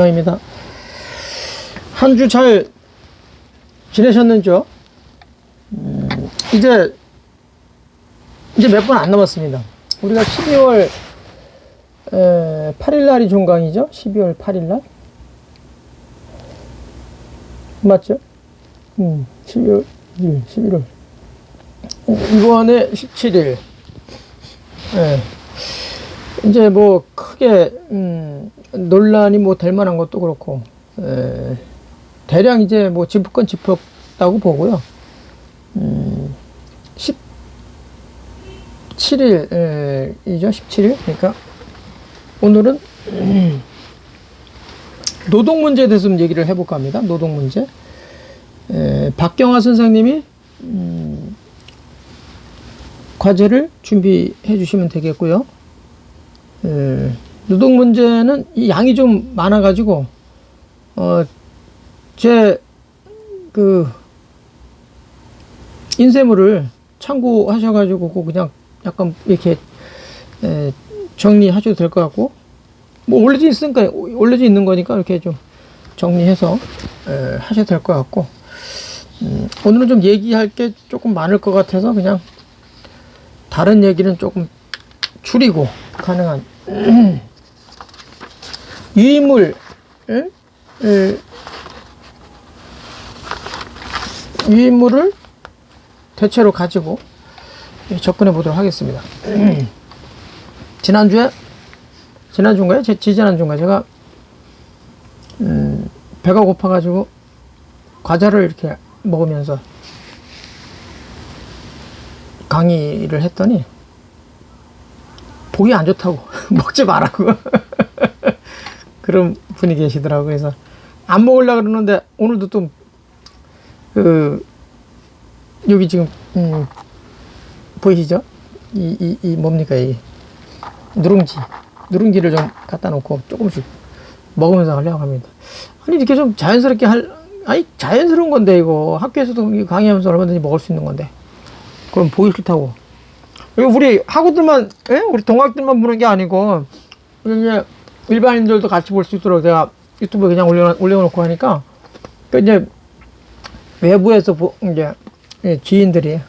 입니다. 한 주 잘 지내셨는지요? 이제 몇 번 안 남았습니다. 우리가 12월 8일 날이 종강이죠? 12월 8일 날? 맞죠? 11월. 이번에 17일. 이제 뭐 크게 논란이 뭐 될 만한 것도 그렇고 대략 이제 뭐 짚을 건 짚었다고 보고요. 17일이죠. 17일. 그러니까 오늘은 노동 문제에 대해서 좀 얘기를 해볼까 합니다. 노동 문제. 박경화 선생님이 과제를 준비해 주시면 되겠고요. 노동 문제는 이 양이 좀 많아가지고, 제 인쇄물을 참고하셔가지고, 그냥 약간 이렇게, 정리하셔도 될 것 같고, 뭐 올려져 있는 거니까 이렇게 좀 정리해서, 하셔도 될 것 같고, 오늘은 좀 얘기할 게 조금 많을 것 같아서 그냥 다른 얘기는 조금 줄이고, 가능한, 유인물을 대체로 가지고 접근해 보도록 하겠습니다. 지난주인가요? 지난주인가? 제가, 배가 고파가지고 과자를 이렇게 먹으면서 강의를 했더니 보기 안 좋다고 먹지 말라고 그런 분이 계시더라고요. 그래서 안 먹으려고 그러는데 오늘도 또 여기 지금 보이시죠? 이 뭡니까, 이 누룽지를 좀 갖다 놓고 조금씩 먹으면서 하려고 합니다. 아니 이렇게 좀 자연스럽게 자연스러운 건데, 이거 학교에서도 강의하면서 얼마든지 먹을 수 있는 건데 그럼 보기 싫다고. 이거 우리 학우들만, 우리 동학들만 보는 게 아니고, 이제 일반인들도 같이 볼 수 있도록 제가 유튜브에 그냥 올려놓고 하니까, 이제 외부에서 이제 지인들이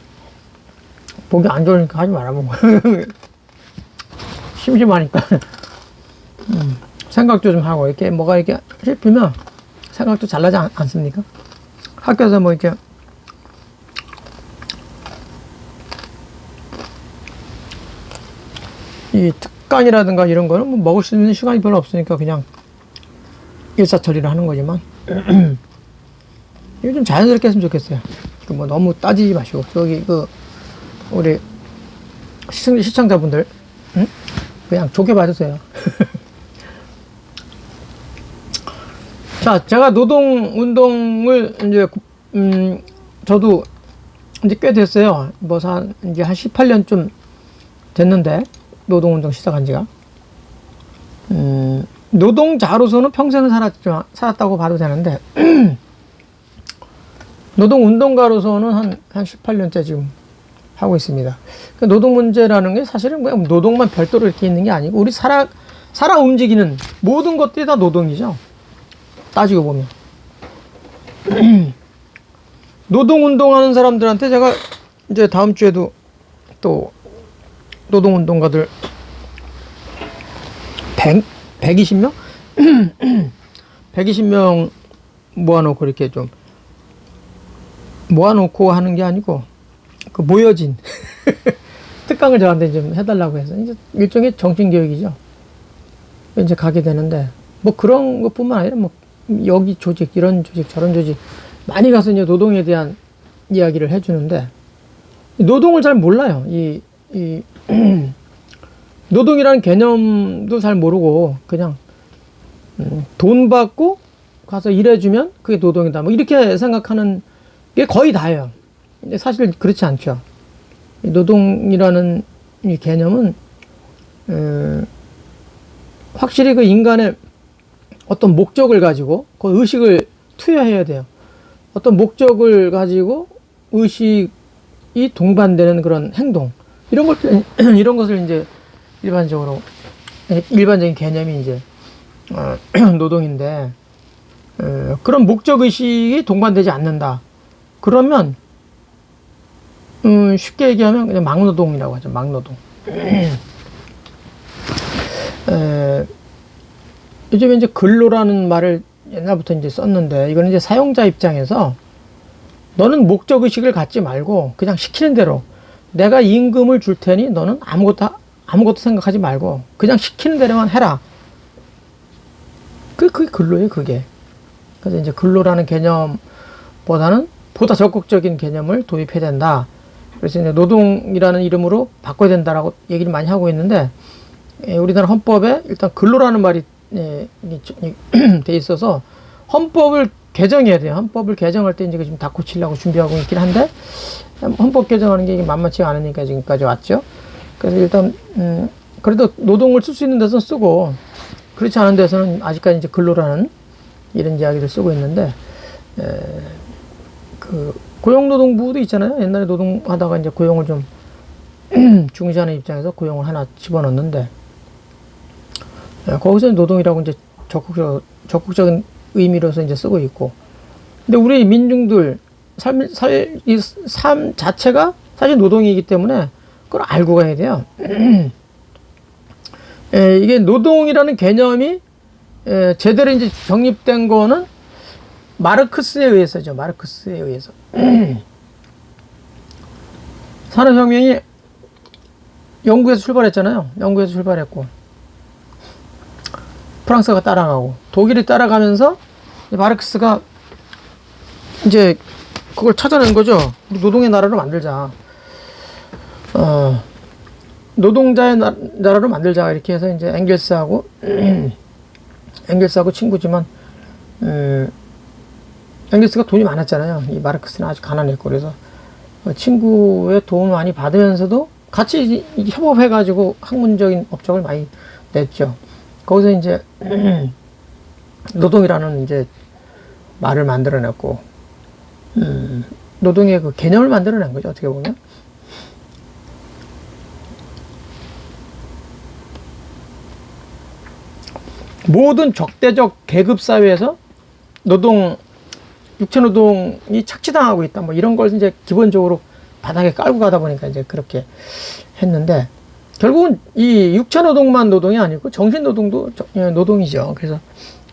보기 안 좋으니까 하지 말라고. 심심하니까. 생각도 좀 하고, 이렇게 뭐가 이렇게 씹히면 생각도 잘 나지 않습니까? 학교에서 뭐 이렇게 이 특간이라든가 이런 거는 뭐 먹을 수 있는 시간이 별로 없으니까 그냥 일사처리를 하는 거지만, 이거 좀 자연스럽게 했으면 좋겠어요. 뭐 너무 따지지 마시고, 저기 우리 시청자분들, 그냥 좋게 봐주세요. 자, 제가 노동 운동을 이제 저도 이제 꽤 됐어요. 뭐 이제 한 18년쯤 됐는데, 노동운동 시작한 지가. 노동자로서는 평생을 살았다고 봐도 되는데, 노동운동가로서는 한 18년째 지금 하고 있습니다. 그러니까 노동 문제라는 게 사실은 그냥 노동만 별도로 이렇게 있는 게 아니고, 우리 살아 움직이는 모든 것들이 다 노동이죠. 따지고 보면. 노동운동하는 사람들한테 제가 이제 다음 주에도 또 노동운동가들 120명? 120명 모아놓고 이렇게 좀 모아놓고 하는 게 아니고, 모여진 특강을 저한테 좀 해달라고 해서 이제 일종의 정신교육이죠. 이제 가게 되는데, 뭐 그런 것뿐만 아니라 뭐 여기 조직, 이런 조직, 저런 조직 많이 가서 이제 노동에 대한 이야기를 해주는데, 노동을 잘 몰라요. 노동이라는 개념도 잘 모르고 그냥 돈 받고 가서 일해주면 그게 노동이다, 뭐 이렇게 생각하는 게 거의 다예요. 근데 사실 그렇지 않죠. 노동이라는 이 개념은 확실히 그 인간의 어떤 목적을 가지고 그 의식을 투여해야 돼요. 어떤 목적을 가지고 의식이 동반되는 그런 행동, 이런 것을 이제 일반적인 개념이 이제 노동인데 그런 목적 의식이 동반되지 않는다. 그러면 쉽게 얘기하면 그냥 막노동이라고 하죠. 막노동. 요즘에 이제 근로라는 말을 옛날부터 이제 썼는데, 이거는 이제 사용자 입장에서 너는 목적 의식을 갖지 말고 그냥 시키는 대로 내가 임금을 줄 테니 너는 아무것도 생각하지 말고 그냥 시키는 대로만 해라. 그게 근로예요, 그게. 그래서 이제 근로라는 개념보다는 보다 적극적인 개념을 도입해야 된다. 그래서 이제 노동이라는 이름으로 바꿔야 된다라고 얘기를 많이 하고 있는데, 우리나라 헌법에 일단 근로라는 말이 돼 있어서 헌법을 개정해야 돼요. 헌법을 개정할 때 이제 지금 다 고치려고 준비하고 있긴 한데, 헌법 개정하는 게 만만치가 않으니까 지금까지 왔죠. 그래서 일단 그래도 노동을 쓸 수 있는 데서는 쓰고, 그렇지 않은 데서는 아직까지 이제 근로라는 이런 이야기를 쓰고 있는데, 그 고용노동부도 있잖아요. 옛날에 노동하다가 이제 고용을 좀 중시하는 입장에서 고용을 하나 집어넣는데, 거기서 노동이라고 이제 적극적인 의미로서 이제 쓰고 있고, 근데 우리 민중들 이 삶 자체가 사실 노동이기 때문에 그걸 알고 가야 돼요. 이게 노동이라는 개념이 제대로 이제 정립된 거는 마르크스에 의해서죠. 마르크스에 의해서. 산업혁명이 영국에서 출발했잖아요. 영국에서 출발했고, 프랑스가 따라가고, 독일이 따라가면서 마르크스가 이제 그걸 찾아낸 거죠. 우리 노동의 나라를 만들자. 노동자의 나라를 만들자. 이렇게 해서 이제 엥겔스하고 친구지만, 엥겔스가 돈이 많았잖아요. 이 마르크스는 아주 가난했고, 그래서 친구의 도움을 많이 받으면서도 같이 협업해가지고 학문적인 업적을 많이 냈죠. 거기서 이제 노동이라는 이제 말을 만들어냈고, 노동의 그 개념을 만들어낸 거죠. 어떻게 보면. 모든 적대적 계급 사회에서 육체 노동이 착취당하고 있다. 뭐 이런 걸 이제 기본적으로 바닥에 깔고 가다 보니까 이제 그렇게 했는데, 결국은 이 육체 노동만 노동이 아니고 정신 노동도 노동이죠. 그래서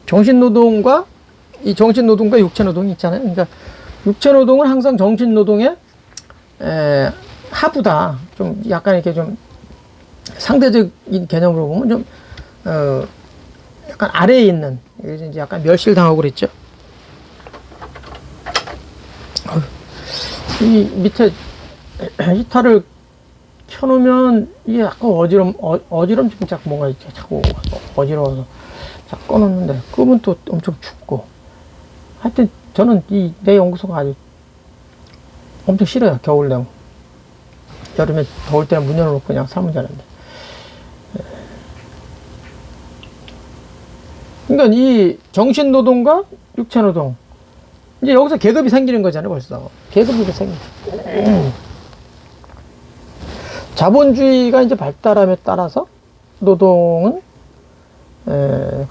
정신 노동과 육체 노동이 있잖아요. 그러니까 육체 노동은 항상 정신 노동의 하부다. 좀 약간 이렇게 좀 상대적인 개념으로 보면 좀 약간 아래에 있는, 이제 약간 멸실당하고 그랬죠. 이 밑에 히터를 켜놓으면 이게 약간 어지럼증 자꾸 뭔가 이렇게 자꾸 어지러워서 자꾸 꺼놓는데, 끄면 또 엄청 춥고. 하여튼 저는 내 연구소가 아주 엄청 싫어요. 겨울 되면. 여름에 더울 때는 문 열어놓고 그냥 살면 되는데. 그러니까 이 정신 노동과 육체 노동, 이제 여기서 계급이 생기는 거잖아요. 벌써 계급이 생겨. 자본주의가 이제 발달함에 따라서 노동은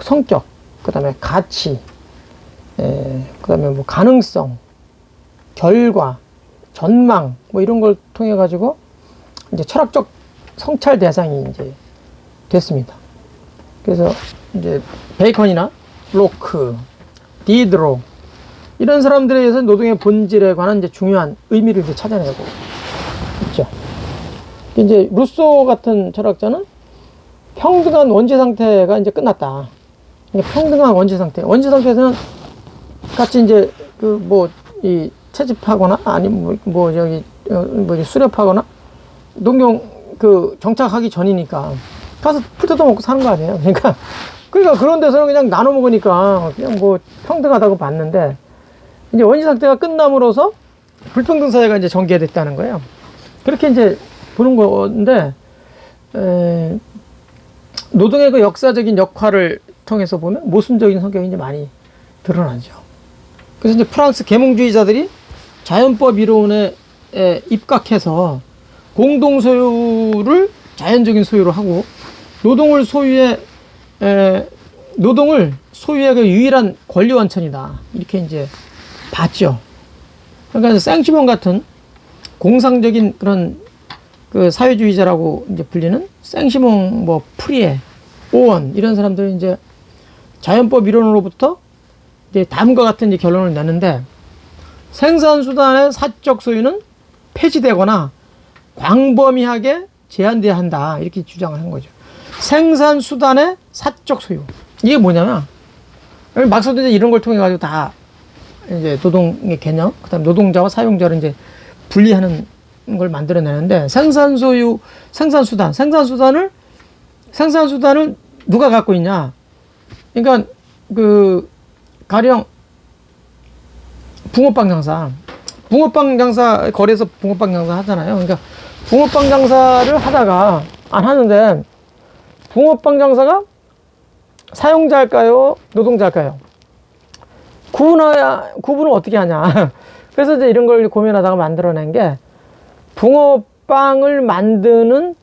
성격, 그다음에 가치, 그다음에 뭐 가능성, 결과, 전망, 뭐 이런 걸 통해 가지고 이제 철학적 성찰 대상이 이제 됐습니다. 그래서 이제 베이컨이나 로크, 디드로 이런 사람들에 의해서 노동의 본질에 관한 이제 중요한 의미를 이제 찾아내고 있죠. 이제 루소 같은 철학자는 평등한 원시 상태가 이제 끝났다. 평등한 원시 상태에서는 같이 이제 이 채집하거나 아니면 수렵하거나 농경 정착하기 전이니까 가서 풀 뜯어 먹고 사는 거 아니에요. 그러니까 그런 데서는 그냥 나눠 먹으니까 그냥 뭐 평등하다고 봤는데, 이제 원시 상태가 끝남으로써 불평등 사회가 이제 전개됐다는 거예요. 그렇게 이제 보는 건데, 노동의 그 역사적인 역할을 통해서 보면 모순적인 성격이 이제 많이 드러나죠. 그래서 이제 프랑스 계몽주의자들이 자연법 이론에 입각해서 공동 소유를 자연적인 소유로 하고, 노동을 소유의 노동을 소유의 그 유일한 권리 원천이다. 이렇게 이제 봤죠. 그러니까 생시몬 같은 공상적인 그런 그 사회주의자라고 이제 불리는 생시몬, 뭐 프리에, 오원 이런 사람들은 이제 자연법 이론으로부터 이제 다음과 같은 이제 결론을 내는데, 생산수단의 사적 소유는 폐지되거나 광범위하게 제한돼야 한다. 이렇게 주장을 한 거죠. 생산수단의 사적 소유. 이게 뭐냐면, 막스도 이제 이런 걸 통해 가지고 다 이제 노동의 개념, 그 다음에 노동자와 사용자를 이제 분리하는 걸 만들어내는데, 생산수단을 누가 갖고 있냐. 그러니까, 가령, 붕어빵 장사, 거리에서 붕어빵 장사 하잖아요. 그러니까, 붕어빵 장사를 하다가, 안 하는데, 붕어빵 장사가 사용자일까요? 노동자일까요? 구분을 어떻게 하냐. 그래서 이제 이런 걸 고민하다가 만들어낸 게, 붕어빵을 만드는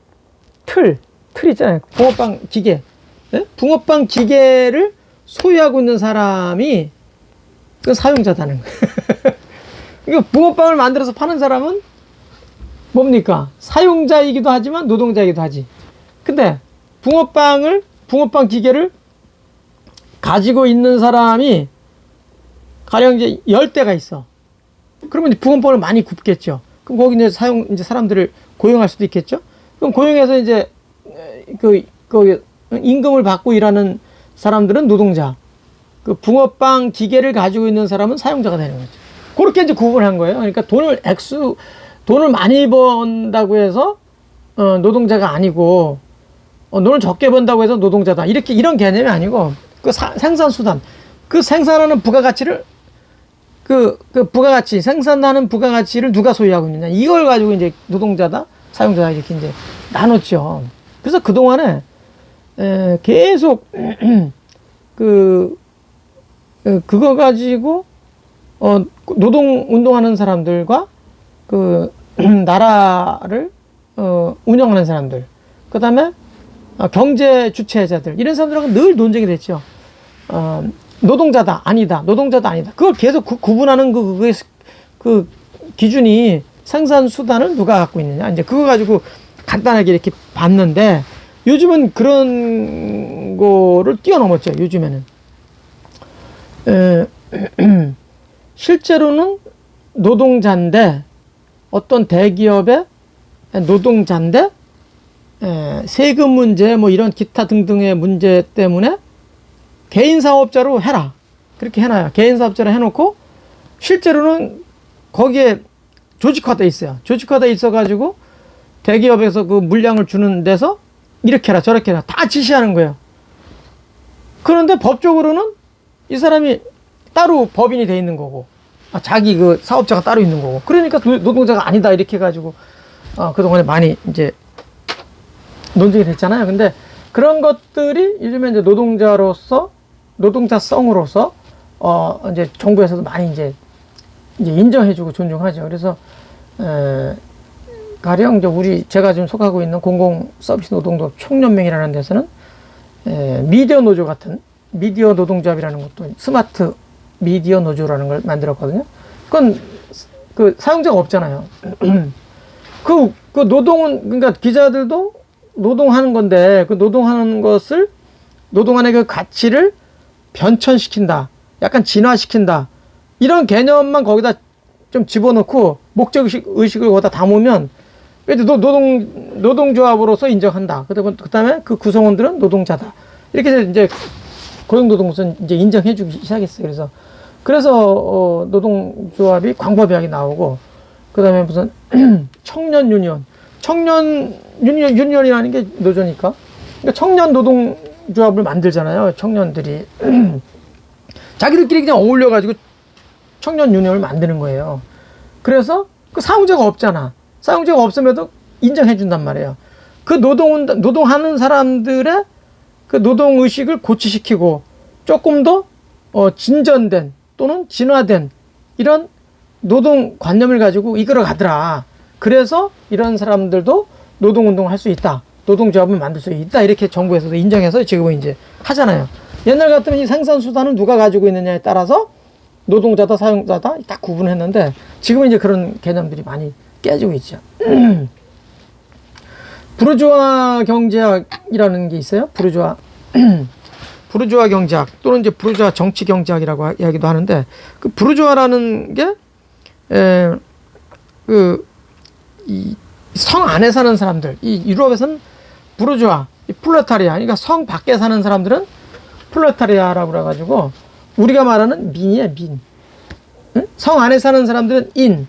틀 있잖아요. 붕어빵 기계. 네? 붕어빵 기계를 소유하고 있는 사람이 그 사용자다는 거예요. 그러니까 붕어빵을 만들어서 파는 사람은 뭡니까? 사용자이기도 하지만 노동자이기도 하지. 근데 붕어빵 기계를 가지고 있는 사람이 가령 이제 10대가 있어. 그러면 이제 붕어빵을 많이 굽겠죠. 그럼 거기 이제 사람들을 고용할 수도 있겠죠. 그럼 고용해서 이제 그 임금을 받고 일하는 사람들은 노동자. 그 붕어빵 기계를 가지고 있는 사람은 사용자가 되는 거죠. 그렇게 이제 구분한 거예요. 그러니까 돈을 많이 번다고 해서 노동자가 아니고, 돈을 적게 번다고 해서 노동자다. 이런 개념이 아니고, 그 생산수단, 그 생산하는 부가가치를, 생산하는 부가가치를 누가 소유하고 있느냐. 이걸 가지고 이제 노동자다, 사용자다, 이렇게 이제 나눴죠. 그래서 그동안에, 계속, 그거 가지고, 노동 운동하는 사람들과, 나라를, 운영하는 사람들, 그 다음에, 경제 주체자들, 이런 사람들하고 늘 논쟁이 됐죠. 노동자다, 아니다. 그걸 계속 구분하는 그 기준이 생산수단을 누가 갖고 있느냐. 이제 그거 가지고 간단하게 이렇게 봤는데, 요즘은 그런 거를 뛰어넘었죠. 요즘에는. 실제로는 노동자인데, 어떤 대기업의 노동자인데, 세금 문제, 뭐 이런 기타 등등의 문제 때문에 개인 사업자로 해라. 그렇게 해놔요. 개인 사업자로 해놓고, 실제로는 거기에 조직화돼 있어요. 조직화돼 있어가지고, 대기업에서 그 물량을 주는 데서 이렇게 해라, 저렇게 해라. 다 지시하는 거예요. 그런데 법적으로는 이 사람이 따로 법인이 돼 있는 거고, 자기 그 사업자가 따로 있는 거고. 그러니까 노동자가 아니다. 이렇게 해가지고, 그동안에 많이 이제 논쟁이 됐잖아요. 근데 그런 것들이 요즘에 이제 노동자성으로서, 이제 정부에서도 많이 이제 인정해주고 존중하죠. 그래서, 가령 이제 제가 지금 속하고 있는 공공서비스 노동조합 총연맹이라는 데서는, 미디어 노조 같은, 미디어 노동조합이라는 것도 스마트 미디어 노조라는 걸 만들었거든요. 그건 사용자가 없잖아요. 그러니까 기자들도 노동하는 건데, 그 노동하는 것을, 노동안의 그 가치를 변천시킨다. 약간 진화시킨다. 이런 개념만 거기다 좀 집어넣고, 목적의식을 거기다 담으면, 노동조합으로서 인정한다. 그 다음에 그 구성원들은 노동자다. 이렇게 이제 고용노동부는 이제 인정해주기 시작했어요. 그래서 노동조합이 광범위하게 나오고, 그 다음에 무슨 청년 유니언이라는 게 노조니까. 그러니까 청년 노동조합을 만들잖아요. 청년들이. 자기들끼리 그냥 어울려가지고 청년 유니언을 만드는 거예요. 그래서 그 사용자가 없잖아. 사용자가 없음에도 인정해준단 말이에요. 그 노동하는 사람들의 그 노동의식을 고취시키고 조금 더 진전된 또는 진화된 이런 노동관념을 가지고 이끌어 가더라. 그래서 이런 사람들도 노동운동을 할 수 있다. 노동조합을 만들 수 있다. 이렇게 정부에서도 인정해서 지금은 이제 하잖아요. 옛날 같으면 이 생산수단은 누가 가지고 있느냐에 따라서 노동자다 사용자다 딱 구분했는데 지금은 이제 그런 개념들이 많이 깨지고 있죠. 부르주아 경제학이라는 게 있어요. 부르주아 경제학 또는 이제 부르주아 정치 경제학이라고 이야기도 하는데 그 부르주아라는 게 이 성 안에 사는 사람들, 이 유럽에서는 부르주아, 이 플레타리아, 그러니까 성 밖에 사는 사람들은 플레타리아라고 그래가지고 우리가 말하는 민이에요, 민. 응? 성 안에 사는 사람들은 인.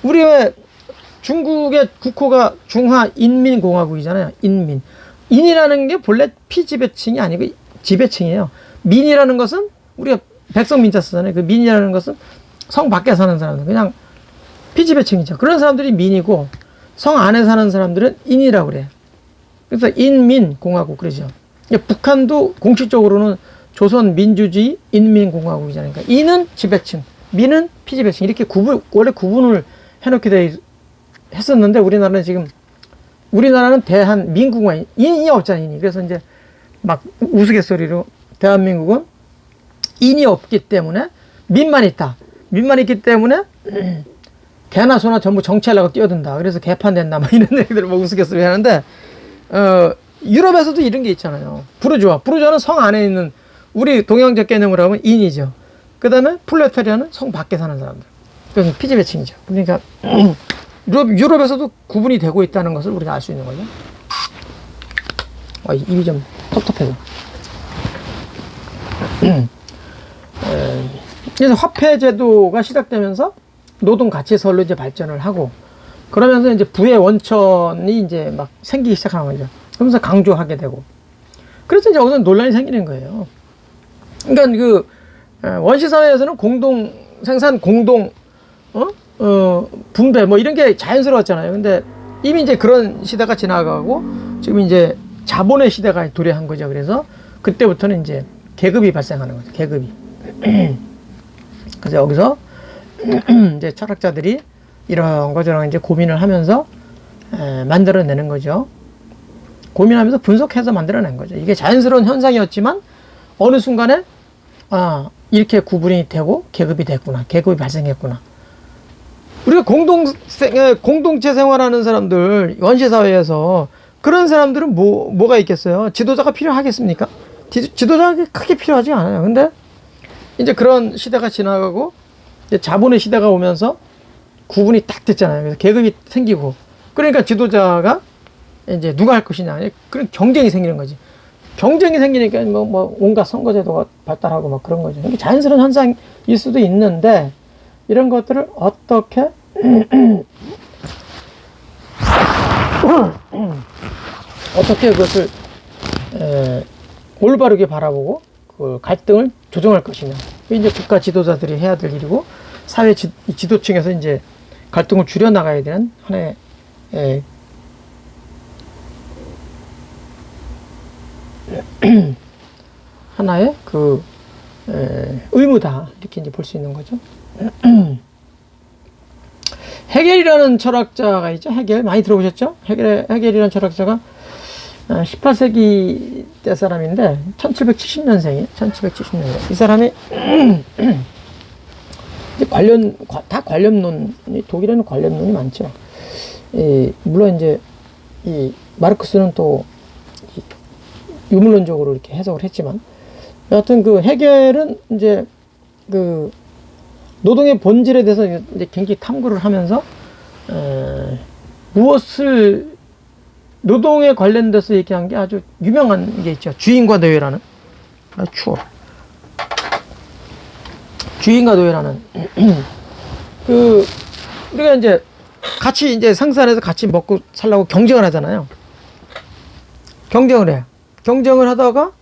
우리 왜 중국의 국호가 중화인민공화국이잖아요. 인민. 인이라는 게 본래 피지배층이 아니고 지배층이에요. 민이라는 것은 우리가 백성민자 쓰잖아요. 그 민이라는 것은 성 밖에 사는 사람들, 그냥 피지배층이죠. 그런 사람들이 민이고 성 안에 사는 사람들은 인이라고 그래요. 그래서 인민공화국 그러죠. 북한도 공식적으로는 조선민주주의 인민공화국이잖아요. 그러니까 인은 지배층, 민은 피지배층 이렇게 원래 구분을 해놓게 했었는데 우리나라는 대한민국만 인이 없잖아요. 인이. 그래서 이제 막 우스갯소리로 대한민국은 인이 없기 때문에 민만 있다. 민만 있기 때문에 개나 소나 전부 정치하려고 뛰어든다. 그래서 개판된다. 막 이런 얘기들을 막 우스갯소리 하는데, 유럽에서도 이런 게 있잖아요. 부르주아는 성 안에 있는, 우리 동양적 개념으로 하면 인이죠. 그 다음에 플레타리아는 성 밖에 사는 사람들. 그래서 피지배층이죠. 그러니까, 유럽에서도 구분이 되고 있다는 것을 우리가 알 수 있는 거죠. 입이 좀 텁텁해서. 그래서 화폐제도가 시작되면서 노동가치설로 이제 발전을 하고, 그러면서 이제 부의 원천이 이제 막 생기기 시작하는 거죠. 그러면서 강조하게 되고. 그래서 이제 어떤 논란이 생기는 거예요. 그러니까 원시사회에서는 공동 생산, 공동, 분배 뭐 이런 게 자연스러웠잖아요. 근데 이미 이제 그런 시대가 지나가고 지금 이제 자본의 시대가 도래한 거죠. 그래서 그때부터는 이제 계급이 발생하는 거죠. 계급이. 그래서 여기서 이제 철학자들이 이런 거 저런 이제 고민을 하면서 만들어내는 거죠. 고민하면서 분석해서 만들어낸 거죠. 이게 자연스러운 현상이었지만 어느 순간에 이렇게 구분이 되고 계급이 됐구나. 계급이 발생했구나. 우리가 공동체 생활하는 사람들, 원시사회에서 그런 사람들은 뭐가 있겠어요? 지도자가 필요하겠습니까? 지도자가 크게 필요하지 않아요. 근데 이제 그런 시대가 지나가고 이제 자본의 시대가 오면서 구분이 딱 됐잖아요. 그래서 계급이 생기고 그러니까 지도자가 이제 누가 할 것이냐 그런 경쟁이 생기는 거지. 경쟁이 생기니까 뭐 온갖 선거제도가 발달하고 막 그런 거죠. 이게 자연스러운 현상일 수도 있는데 이런 것들을 어떻게 그것을 올바르게 바라보고 그 갈등을 조정할 것이냐. 이제 국가 지도자들이 해야 될 일이고 사회 지도층에서 이제 갈등을 줄여 나가야 되는 하나의 의무다 이렇게 이제 볼 수 있는 거죠. 헤겔이라는 철학자가 있죠. 헤겔 많이 들어보셨죠? 헤겔이라는 철학자가 18세기 때 사람인데 1770년생이에요. 1770년생. 이 사람이 이제 다 관념론이 독일에는 관념론이 많죠. 물론 이제 이 마르크스는 또 유물론적으로 이렇게 해석을 했지만 여하튼 그 헤겔은 이제 그 노동의 본질에 대해서 이제 굉장히 탐구를 하면서 무엇을 노동에 관련돼서 얘기한 게 아주 유명한 게 있죠. 주인과 노예라는. 추워. 주인과 노예라는. 우리가 이제 같이 이제 생산해서 같이 먹고 살려고 경쟁을 하잖아요. 경쟁을 해요. 경쟁을 하다가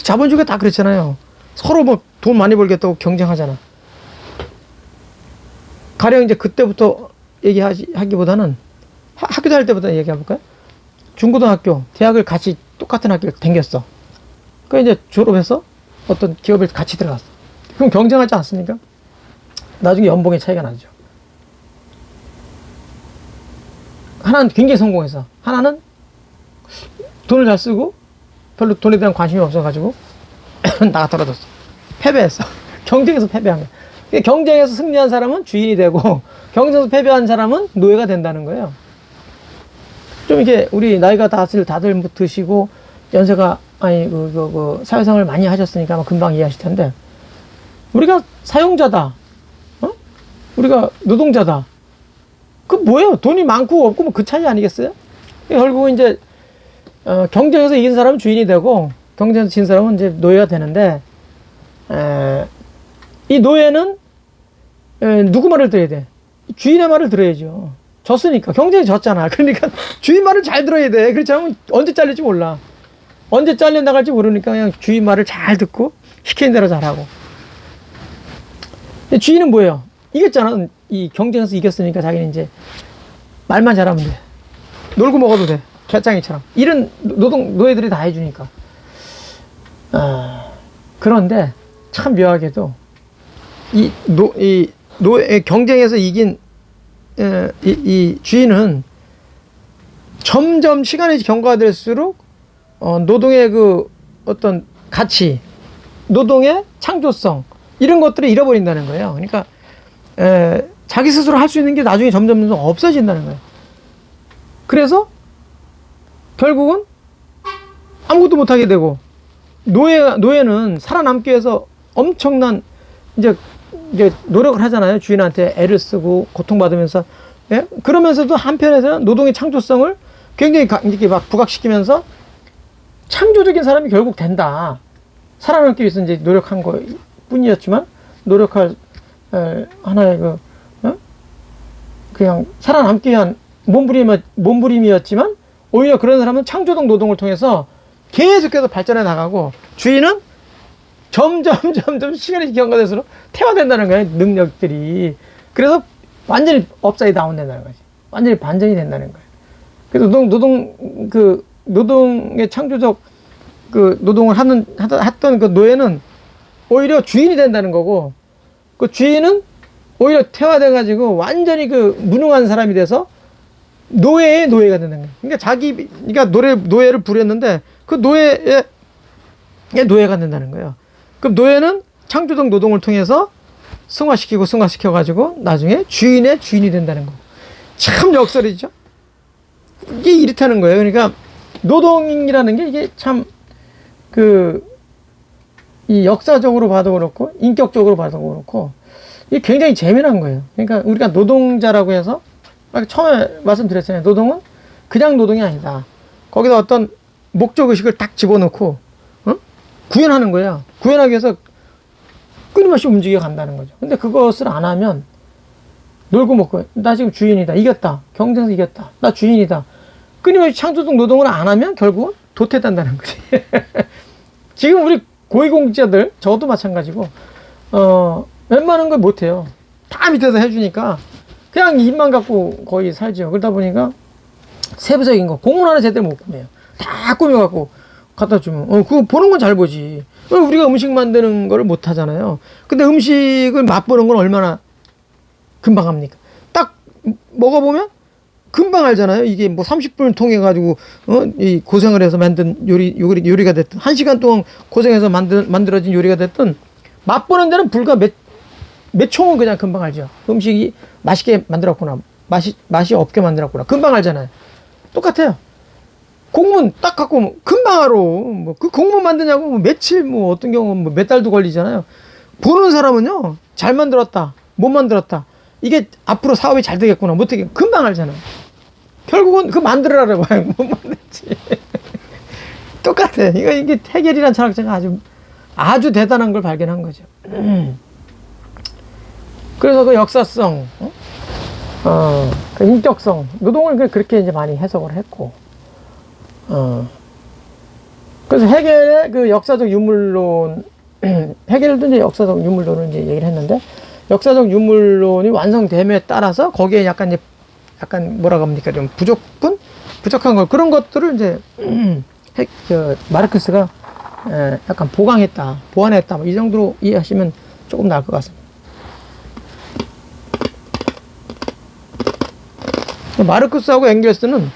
자본주의가 다 그렇잖아요. 서로 뭐 돈 많이 벌겠다고 경쟁하잖아. 가령 이제 그때부터 얘기하기보다는 학교 다닐 때부터 얘기해볼까요? 중고등학교, 대학을 같이 똑같은 학교를 다녔어. 그 이제 졸업해서 어떤 기업에 같이 들어갔어. 그럼 경쟁하지 않습니까? 나중에 연봉의 차이가 나죠. 하나는 굉장히 성공해서, 하나는 돈을 잘 쓰고 별로 돈에 대한 관심이 없어가지고 나가 떨어졌어. 패배했어. 경쟁에서 패배한 거야. 그러니까 경쟁에서 승리한 사람은 주인이 되고 경쟁에서 패배한 사람은 노예가 된다는 거예요. 좀 이게 우리 나이가 다들 드시고 연세가 사회생활을 많이 하셨으니까 아마 금방 이해하실 텐데, 우리가 사용자다, 우리가 노동자다. 그 뭐예요? 돈이 많고 없고 뭐 그 차이 아니겠어요? 결국은 이제 경쟁에서 이긴 사람은 주인이 되고 경쟁에서 진 사람은 이제 노예가 되는데, 이 노예는 누구 말을 들어야 돼? 주인의 말을 들어야죠. 졌으니까. 경쟁이 졌잖아. 그러니까 주인 말을 잘 들어야 돼. 그렇지 않으면 언제 잘릴지 몰라. 언제 잘려 나갈지 모르니까 그냥 주인 말을 잘 듣고 시키는 대로 잘하고. 주인은 뭐예요? 이겼잖아. 이 경쟁에서 이겼으니까 자기는 이제 말만 잘하면 돼. 놀고 먹어도 돼. 개짱이처럼. 일은 노예들이 다 해주니까. 그런데 참 묘하게도 경쟁에서 이긴 이 주인은 점점 시간이 경과될수록 노동의 그 어떤 가치, 노동의 창조성, 이런 것들을 잃어버린다는 거예요. 그러니까 자기 스스로 할 수 있는 게 나중에 점점 없어진다는 거예요. 그래서 결국은 아무것도 못하게 되고, 노예는 살아남기 위해서 엄청난 이제 노력을 하잖아요. 주인한테 애를 쓰고 고통받으면서. 예? 그러면서도 한편에서는 노동의 창조성을 굉장히 이렇게 막 부각시키면서 창조적인 사람이 결국 된다. 살아남기 위해서 이제 노력한 거 뿐이었지만, 노력할 하나의 그냥 살아남기 위한 몸부림이었지만, 오히려 그런 사람은 창조적 노동을 통해서 계속해서 발전해 나가고, 주인은 점점 시간이 경과될수록 퇴화된다는 거예요. 능력들이. 그래서 완전히 업사이드 다운 된다는 거지. 완전히 반전이 된다는 거예요. 그래서 노동의 창조적 노동을 했던 그 노예는 오히려 주인이 된다는 거고, 그 주인은 오히려 퇴화돼가지고 완전히 무능한 사람이 돼서 노예의 노예가 되는 거예요. 그러니까 자기가 노예를 부렸는데 그 노예의 노예가 된다는 거예요. 그럼 노예는 창조적 노동을 통해서 승화시켜가지고 나중에 주인의 주인이 된다는 거. 참 역설이죠. 이게 이렇다는 거예요. 그러니까 노동이라는 게 이게 참 이 역사적으로 봐도 그렇고 인격적으로 봐도 그렇고 이게 굉장히 재미난 거예요. 그러니까 우리가 노동자라고 해서 처음에 말씀드렸잖아요. 노동은 그냥 노동이 아니다. 거기다 어떤 목적의식을 딱 집어넣고 구현하는 거예요. 구현하기 위해서 끊임없이 움직여 간다는 거죠. 근데 그것을 안 하면 놀고 먹고, 나 지금 주인이다, 이겼다, 경쟁에서 이겼다, 나 주인이다, 끊임없이 창조적 노동을 안 하면 결국은 도태된다는 거지. 지금 우리 고위공직자들, 저도 마찬가지고 웬만한 걸 못해요. 다 밑에서 해주니까 그냥 입만 갖고 거의 살죠. 그러다 보니까 세부적인 거, 공문 하나 제대로 못 꾸며요. 다 꾸며갖고 갖다 주면 그거 보는 건 잘 보지. 우리가 음식 만드는 걸 못 하잖아요. 근데 음식을 맛보는 건 얼마나 금방 합니까? 딱 먹어보면 금방 알잖아요. 이게 뭐 30분을 통해 가지고 이 고생을 해서 만든 요리가 됐든 1시간 동안 고생해서 만들어진 요리가 됐든 맛보는 데는 불과 몇 총은 그냥 금방 알죠. 음식이 맛있게 만들었구나, 맛이 없게 만들었구나, 금방 알잖아요. 똑같아요. 공문 딱 갖고 금방 알아. 그 공문 만드냐고 며칠, 어떤 경우는 몇 달도 걸리잖아요. 보는 사람은요, 잘 만들었다, 못 만들었다, 이게 앞으로 사업이 잘 되겠구나, 못 되겠구나, 금방 알잖아요. 결국은 만들으라고 봐요. 못 만들지. 똑같아. 이게 해겔이라는 철학자가 아주 대단한 걸 발견한 거죠. 그래서 그 역사성, 그 인격성, 노동을 그렇게 이제 많이 해석을 했고, 그래서 해겔의 그 역사적 유물론, 해겔도 이제 역사적 유물론을 이제 얘기를 했는데, 역사적 유물론이 완성됨에 따라서 거기에 약간 뭐라고 합니까? 좀 부족한 걸, 그런 것들을 이제, 마르크스가 약간 보완했다. 이 정도로 이해하시면 조금 나을 것 같습니다. 마르크스하고 엥겔스는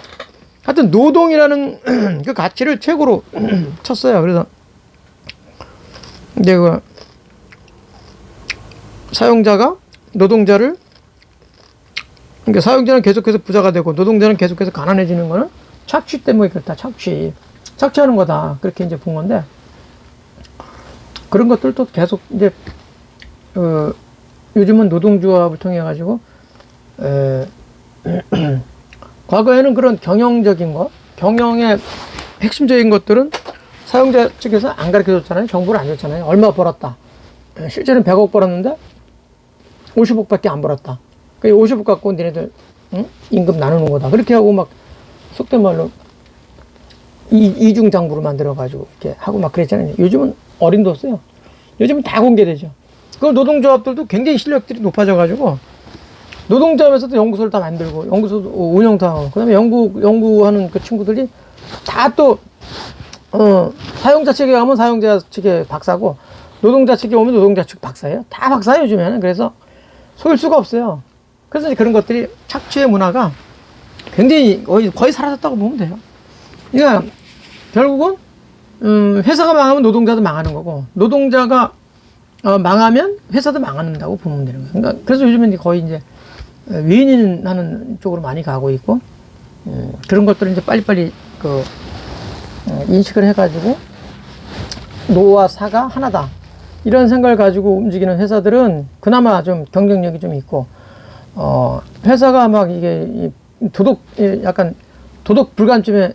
하여튼 노동이라는 그 가치를 최고로 쳤어요. 그래서 이제 그 사용자가 노동자를, 그러니까 사용자는 계속해서 부자가 되고 노동자는 계속해서 가난해지는 거는 착취 때문에 그렇다. 착취하는 거다. 그렇게 이제 본 건데, 그런 것들도 계속 이제 요즘은 노동조합을 통해 가지고 과거에는 그런 경영적인 거, 경영의 핵심적인 것들은 사용자 측에서 안 가르쳐 줬잖아요. 정보를 안 줬잖아요. 얼마 벌었다. 실제로는 100억 벌었는데 50억밖에 안 벌었다. 그 50억 갖고 니네들 임금 나누는 거다. 그렇게 하고 막 속된 말로 이중장부를 만들어가지고 이렇게 하고 막 그랬잖아요. 요즘은 어림도 없어요. 요즘은 다 공개되죠. 그 노동조합들도 굉장히 실력들이 높아져가지고 노동조합에서도 연구소를 다 만들고 연구소 운영도 하고, 그다음에 연구하는 그 친구들이 다 또 사용자 측에 가면 사용자 측에 박사고, 노동자 측에 오면 노동자 측 박사예요. 다 박사예요 요즘에는. 그래서 속일 수가 없어요. 그래서 이제 그런 것들이 착취의 문화가 굉장히 거의 사라졌다고 보면 돼요. 그러니까 결국은 회사가 망하면 노동자도 망하는 거고, 노동자가 망하면 회사도 망한다고 보면 되는 거예요. 그러니까 그래서 요즘은 거의 이제 외인하는 쪽으로 많이 가고 있고, 그런 것들을 이제 빨리빨리 인식을 해가지고 노와 사가 하나다 이런 생각을 가지고 움직이는 회사들은 그나마 좀 경쟁력이 좀 있고, 회사가 막 이게 약간 도덕 불감증에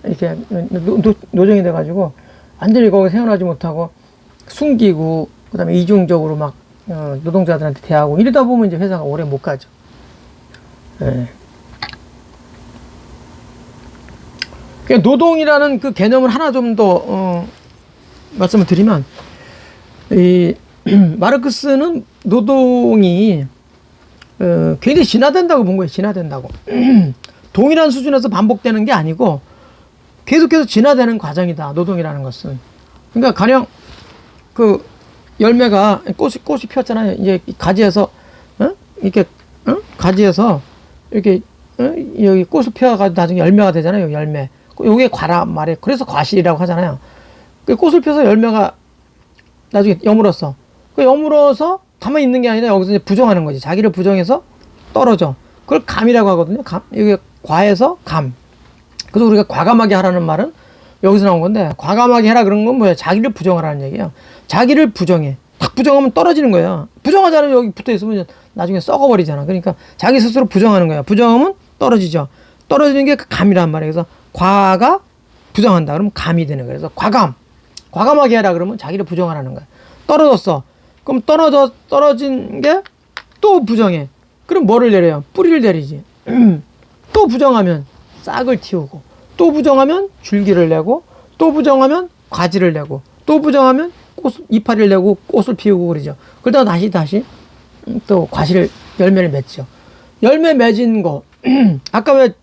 이렇게 노정이 돼가지고 완전히 거기 세워나지 못하고 숨기고, 그다음에 이중적으로 막 노동자들한테 대하고 이러다 보면 이제 회사가 오래 못 가죠. 예. 그러니까 노동이라는 그 개념을 하나 좀 더 말씀을 드리면, 이 마르크스는 노동이 굉장히 진화된다고 본 거예요. 진화된다고. 동일한 수준에서 반복되는 게 아니고 계속해서 진화되는 과정이다. 노동이라는 것은. 그러니까 가령 그 열매가 꽃이 피었잖아요. 이제 가지에서 이렇게 가지에서 이렇게 여기 꽃을 피어가지고 나중에 열매가 되잖아요. 열매. 요게 과란 말이에요. 그래서 과실이라고 하잖아요. 그 꽃을 펴서 열매가 나중에 여물었어. 그 여물어서 가만히 있는 게 아니라 여기서 이제 부정하는 거지. 자기를 부정해서 떨어져. 그걸 감이라고 하거든요. 감. 이게 과에서 감. 그래서 우리가 과감하게 하라는 말은 여기서 나온 건데, 과감하게 해라 그런 건 뭐예요? 자기를 부정하라는 얘기예요. 자기를 부정해. 딱 부정하면 떨어지는 거예요. 부정하지 않으면 여기 붙어 있으면 나중에 썩어버리잖아. 그러니까 자기 스스로 부정하는 거야. 부정하면 떨어지죠. 떨어지는 게 그 감이란 말이에요. 그래서 과가 부정한다 그러면 감이 되는 거예요. 그래서 과감하게 해라 그러면 자기를 부정하라는 거야. 떨어졌어. 그럼 떨어진 게 또 부정해. 그럼 뭐를 내려요? 뿌리를 내리지. 또 부정하면 싹을 틔우고, 또 부정하면 줄기를 내고, 또 부정하면 가지를 내고, 또 부정하면 이파리를 내고 꽃을 피우고 그러죠. 그러다가 다시 또 열매를 맺죠. 열매 맺은 거 아까 왜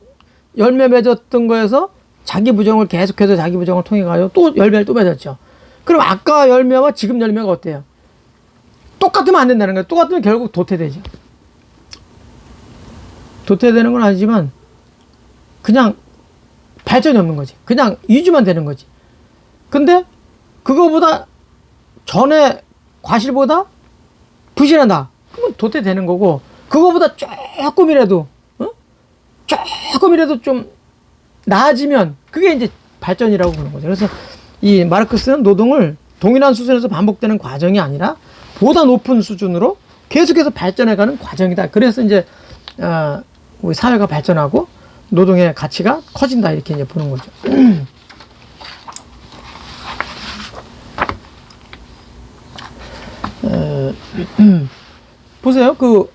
열매 맺었던 거에서 자기 부정을 계속해서 자기 부정을 통해 가지고 또 열매를 또 맺었죠. 그럼 아까 열매와 지금 열매가 어때요? 똑같으면 안 된다는 거예요. 똑같으면 결국 도태되죠. 도태되는 건 아니지만 그냥 발전이 없는 거지. 그냥 유지만 되는 거지. 근데 그거보다 전에 과실보다 부실하다. 그러면 도태되는 거고, 그거보다 조금이라도 좀 나아지면 그게 이제 발전이라고 보는 거죠. 그래서 이 마르크스는 노동을 동일한 수준에서 반복되는 과정이 아니라 보다 높은 수준으로 계속해서 발전해가는 과정이다. 그래서 이제 우리 사회가 발전하고 노동의 가치가 커진다, 이렇게 이제 보는 거죠. 보세요. 그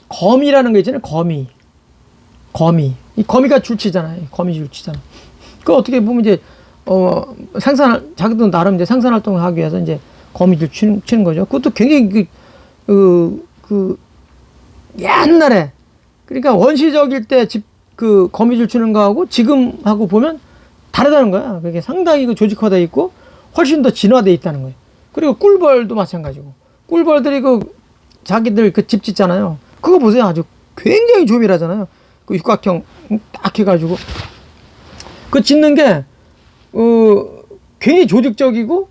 거미라는 거 있잖아요. 거미. 이 거미가 줄치잖아요. 거미 줄치잖아. 그 어떻게 보면 이제 자기도 나름 이제 생산 활동을 하기 위해서 이제 거미줄 치는 거죠. 그것도 굉장히 옛날에, 그러니까 원시적일 때 그 거미줄 치는 거하고 지금하고 보면 다르다는 거야. 그게 상당히 조직화되어 있고 훨씬 더 진화되어 있다는 거예요. 그리고 꿀벌도 마찬가지고, 꿀벌들이 자기들 집 짓잖아요. 그거 보세요. 아주 굉장히 조밀하잖아요. 그 육각형 딱 해가지고 그 짓는 게 굉장히 조직적이고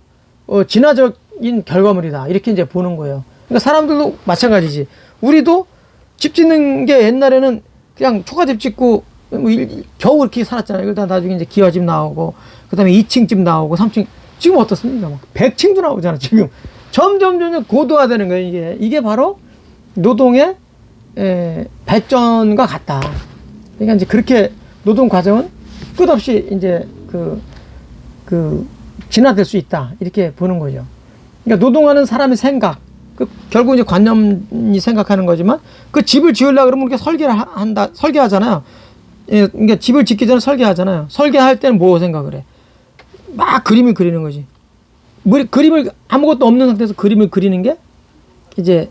진화적인 결과물이다. 이렇게 이제 보는 거예요. 그러니까 사람들도 마찬가지지. 우리도 집 짓는 게 옛날에는 그냥 초가집 짓고 뭐 겨우 이렇게 살았잖아요. 그러다 나중에 이제 기와집 나오고, 그 다음에 2층 집 나오고, 3층. 지금 어떻습니까? 막 100층도 나오잖아, 지금. 점점 고도화되는 거예요, 이게 바로 노동의 발전과 같다. 그러니까 이제 그렇게 노동 과정은 끝없이 이제 진화될 수 있다. 이렇게 보는 거죠. 그러니까 노동하는 사람의 생각, 결국 이제 관념이 생각하는 거지만, 그 집을 지으려고 그러면 우리가 설계하잖아요. 예, 그러니까 집을 짓기 전에 설계하잖아요. 설계할 때는 뭐 생각을 해? 막 그림을 그리는 거지. 그림을 아무것도 없는 상태에서 그림을 그리는 게 이제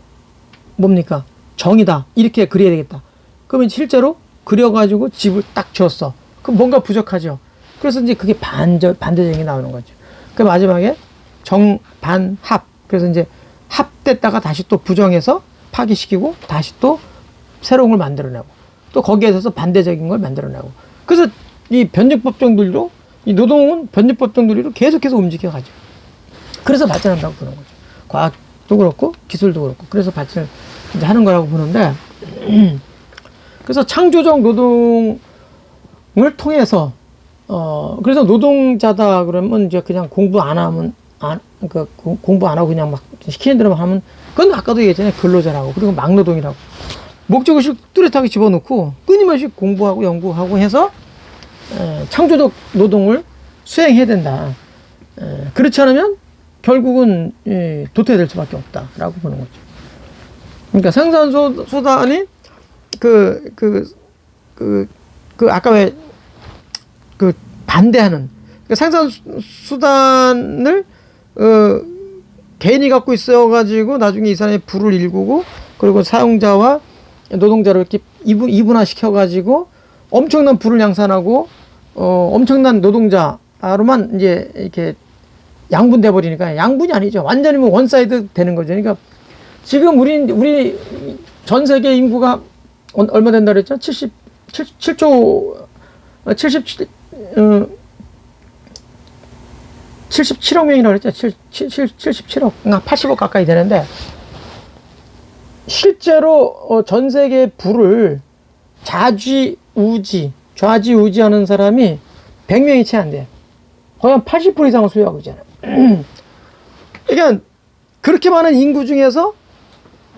뭡니까? 정이다. 이렇게 그려야 되겠다. 그러면 실제로 그려가지고 집을 딱 지었어. 그럼 뭔가 부족하죠. 그래서 이제 그게 반대적인 게 나오는 거죠. 그 마지막에 정, 반, 합. 그래서 이제 합됐다가 다시 또 부정해서 파기시키고 다시 또 새로운 걸 만들어내고 또 거기에 있어서 반대적인 걸 만들어내고. 그래서 이 변증법정들도 이 노동은 변증법정들로 계속해서 움직여가죠. 그래서 발전한다고 보는 거죠. 과학도 그렇고 기술도 그렇고. 그래서 발전을 이제 하는 거라고 보는데, 그래서 창조적 노동을 통해서 그래서 노동자다 그러면 이제 그냥 공부 안 하면 공부 안 하고 그냥 막 시키는 대로만 하면 그건 아까도 얘기했잖아요. 근로자라고. 그리고 막노동이라고. 목적의식 뚜렷하게 집어넣고 끊임없이 공부하고 연구하고 해서 창조적 노동을 수행해야 된다. 그렇지 않으면 결국은 도태될 수밖에 없다라고 보는 거죠. 그러니까 생산수단이 아까 왜 반대하는 생산수단을 개인이 갖고 있어가지고 나중에 이 사람이 부를 일구고 그리고 사용자와 노동자를 이렇게 이분화시켜가지고 엄청난 부를 양산하고 엄청난 노동자로만 이제 이렇게 양분돼 버리니까 양분이 아니죠. 완전히 뭐 원사이드 되는 거죠. 그러니까 지금 우리 전 세계 인구가 얼마 된다 그랬죠? 77억 명이라고 그랬죠? 77억, 80억 가까이 되는데, 실제로 전 세계 부를 좌지우지하는 사람이 100명이 채 안 돼요. 거의 한 80% 이상을 소유하고 있잖아요. 그러니까 그렇게 많은 인구 중에서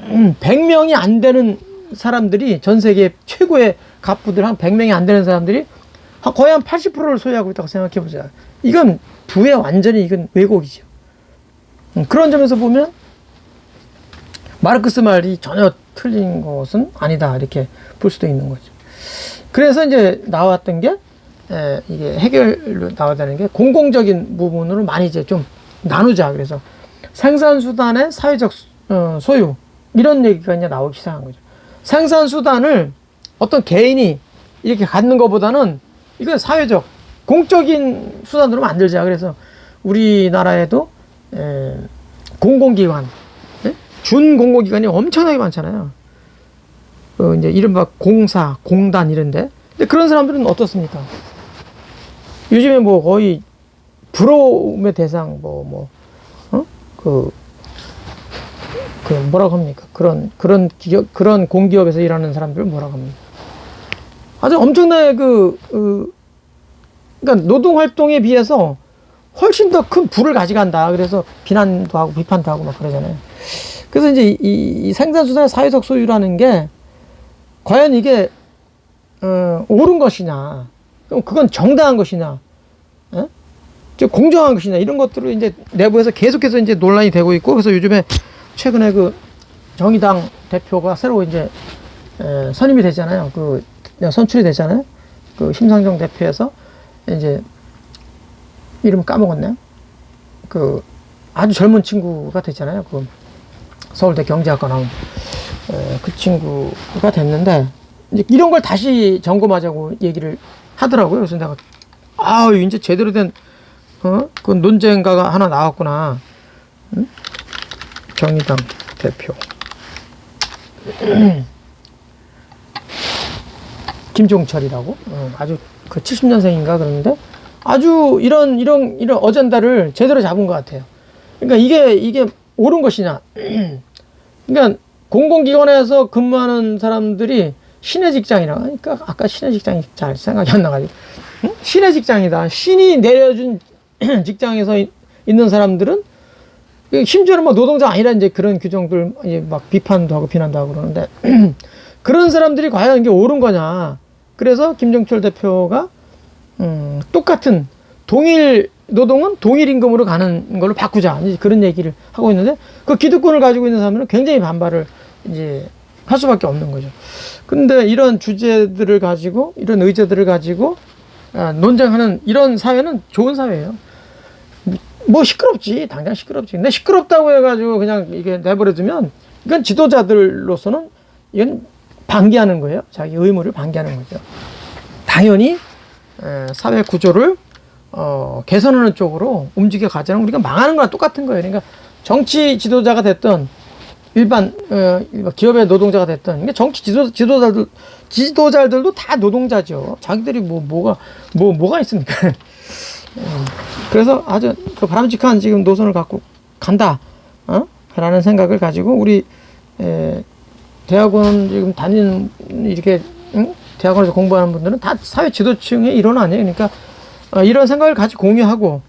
100명이 안 되는 사람들이, 전 세계 최고의 갑부들 한 100명이 안 되는 사람들이 거의 한 80%를 소유하고 있다고 생각해 보세요. 이건 부의 완전히 이건 왜곡이죠. 그런 점에서 보면 마르크스 말이 전혀 틀린 것은 아니다, 이렇게 볼 수도 있는 거죠. 그래서 이제 나왔던 게 이게 해결로 나와다는 게 공공적인 부분으로 많이 이제 좀 나누자. 그래서 생산수단의 사회적 소유, 이런 얘기가 이제 나오기 시작한 거죠. 생산수단을 어떤 개인이 이렇게 갖는 것보다는 이건 사회적, 공적인 수단으로 만들자. 그래서 우리나라에도 공공기관, 준공공기관이 엄청나게 많잖아요. 이제 이른바 공사, 공단 이런데. 근데 그런 사람들은 어떻습니까? 요즘에 뭐 거의 부러움의 대상, 뭐라고 합니까? 그런 기업, 그런 공기업에서 일하는 사람들을 뭐라고 합니까? 아주 엄청나게 그러니까 노동활동에 비해서 훨씬 더 큰 부를 가져간다. 그래서 비난도 하고 비판도 하고 막 그러잖아요. 그래서 이제 이 생산수단의 사회적 소유라는 게 과연 이게 옳은 것이냐, 그건 정당한 것이냐, 공정한 것이냐, 이런 것들을 이제 내부에서 계속해서 이제 논란이 되고 있고. 그래서 요즘에 최근에 그 정의당 대표가 새로 이제 선임이 됐잖아요. 선출이 됐잖아요. 그 심상정 대표에서 이제 이름 까먹었네요. 아주 젊은 친구가 됐잖아요. 서울대 경제학과 나온 그 친구가 됐는데, 이제 이런 걸 다시 점검하자고 얘기를 하더라고요. 그래서 내가 이제 제대로 된 그 논쟁가가 하나 나왔구나. 정의당 대표 김종철이라고, 아주 70년생인가 그러는데 아주 이런 어젠다를 제대로 잡은 것 같아요. 그러니까 이게 옳은 것이냐. 그러니까 공공기관에서 근무하는 사람들이 신의 직장이라, 그러니까 아까 신의 직장이 잘 생각이 안 나가지고. 응? 신의 직장이다. 신이 내려준 직장에서 있는 사람들은 심지어는 뭐 노동자 아니라 이제 그런 규정들 이제 막 비판도 하고 비난도 하고 그러는데 그런 사람들이 과연 이게 옳은 거냐. 그래서 김종철 대표가 똑같은 동일 노동은 동일 임금으로 가는 걸로 바꾸자. 이제 그런 얘기를 하고 있는데 그 기득권을 가지고 있는 사람은 굉장히 반발을 이제 할 수밖에 없는 거죠. 근데 이런 주제들을 가지고 이런 의제들을 가지고 논쟁하는 이런 사회는 좋은 사회예요. 뭐 시끄럽지. 당장 시끄럽지. 근데 시끄럽다고 해가지고 그냥 이게 내버려두면 이건 지도자들로서는 이건 방기하는 거예요. 자기 의무를 방기하는 거죠. 당연히 사회 구조를 개선하는 쪽으로 움직여 가자는 우리가 망하는 거랑 똑같은 거예요. 그러니까 정치 지도자가 됐던 일반 기업의 노동자가 됐던 그러니까 정치 지도자들도 다 노동자죠. 자기들이 뭐가 있습니까? 그래서 아주 그 바람직한 지금 노선을 갖고 간다, 라는 생각을 가지고 우리 대학원 지금 다니는 이렇게 대학원에서 공부하는 분들은 다 사회 지도층의 일원 아니에요. 그러니까 이런 생각을 같이 공유하고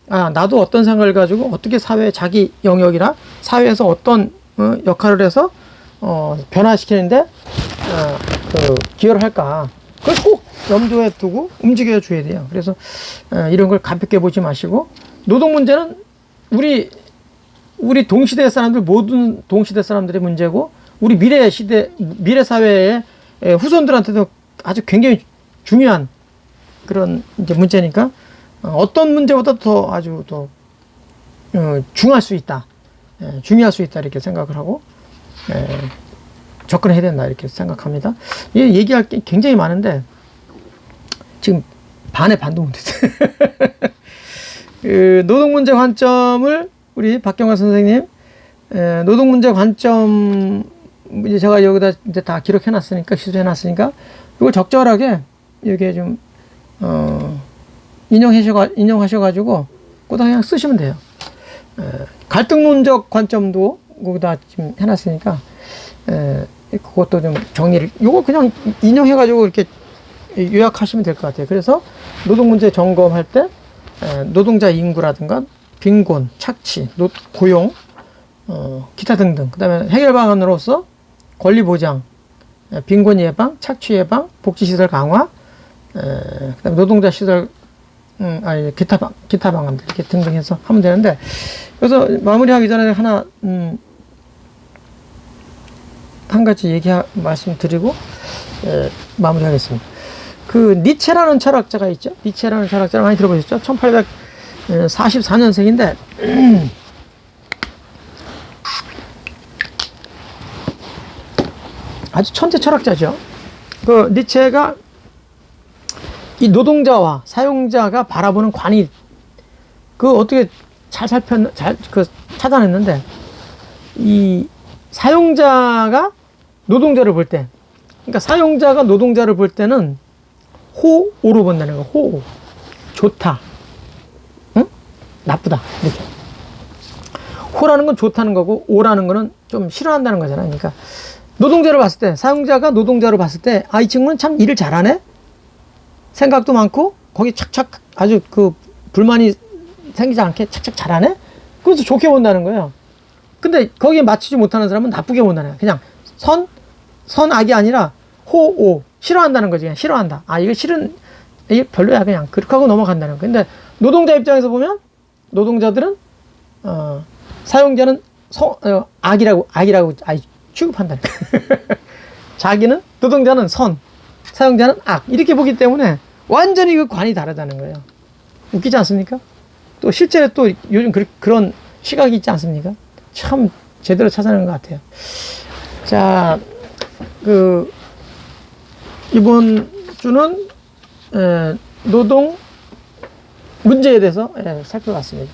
나도 어떤 생각을 가지고 어떻게 사회 자기 영역이나 사회에서 어떤 역할을 해서 변화시키는데 기여를 할까. 그걸 꼭 염두에 두고 움직여 줘야 돼요. 그래서 이런 걸 가볍게 보지 마시고 노동 문제는 우리 동시대 사람들 모든 동시대 사람들의 문제고 우리 미래 사회의 후손들한테도 아주 굉장히 중요한 그런 이제 문제니까 어떤 문제보다 더 아주 더 중요할 수 있다 이렇게 생각을 하고 접근해야 된다 이렇게 생각합니다. 얘기할 게 굉장히 많은데 지금 반의 반도 못했어요. 노동 문제 관점을 우리 박경화 선생님 노동 문제 관점 이제 제가 여기다 이제 다 기록해 놨으니까 시도해 놨으니까 이걸 적절하게 이렇게 좀 인용하셔가지고 그다 그냥 쓰시면 돼요. 갈등론적 관점도 거기다 지금 해놨으니까 그것도 좀 정리를 요거 그냥 인용해가지고 이렇게 요약하시면 될 것 같아요. 그래서 노동 문제 점검할 때 노동자 인구라든가 빈곤, 착취, 고용, 기타 등등. 그다음에 해결 방안으로서 권리 보장, 빈곤 예방, 착취 예방, 복지 시설 강화, 그다음에 노동자 시설 기타 방안들 이렇게 등등 해서 하면 되는데 그래서 마무리하기 전에 하나 한 가지 말씀드리고 마무리하겠습니다. 그 니체라는 철학자가 있죠. 니체라는 철학자 많이 들어보셨죠? 1844년생인데 아주 천재 철학자죠. 그 니체가 이 노동자와 사용자가 바라보는 관이 어떻게 찾아냈는데 이 사용자가 노동자를 볼 때, 그러니까 사용자가 노동자를 볼 때는 호오로 본다는 거. 호오. 좋다. 응? 나쁘다. 이렇게. 호라는 건 좋다는 거고 오라는 거는 좀 싫어한다는 거잖아요. 그러니까 노동자를 봤을 때, 사용자가 노동자를 봤을 때, 이 친구는 참 일을 잘하네? 생각도 많고, 거기 착착 아주 불만이 생기지 않게 착착 잘하네? 그래서 좋게 본다는 거예요. 근데 거기에 맞추지 못하는 사람은 나쁘게 본다는 거예요. 그냥 선악이 아니라 호오. 싫어한다는 거지. 그냥 싫어한다. 이게 별로야. 그냥 그렇게 하고 넘어간다는 거예요. 근데 노동자 입장에서 보면 노동자들은 사용자는 악이라고 취급한다는 거예요. 자기는 노동자는 선, 사용자는 악 이렇게 보기 때문에 완전히 그 관이 다르다는 거예요. 웃기지 않습니까? 또 실제로 또 요즘 그런 시각이 있지 않습니까? 참 제대로 찾아내는 것 같아요. 자, 이번 주는 노동 문제에 대해서 살펴봤습니다.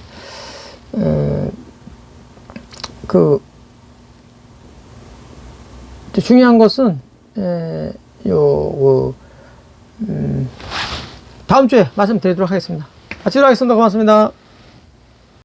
중요한 것은 다음 주에 말씀드리도록 하겠습니다. 마치도록 하겠습니다. 고맙습니다.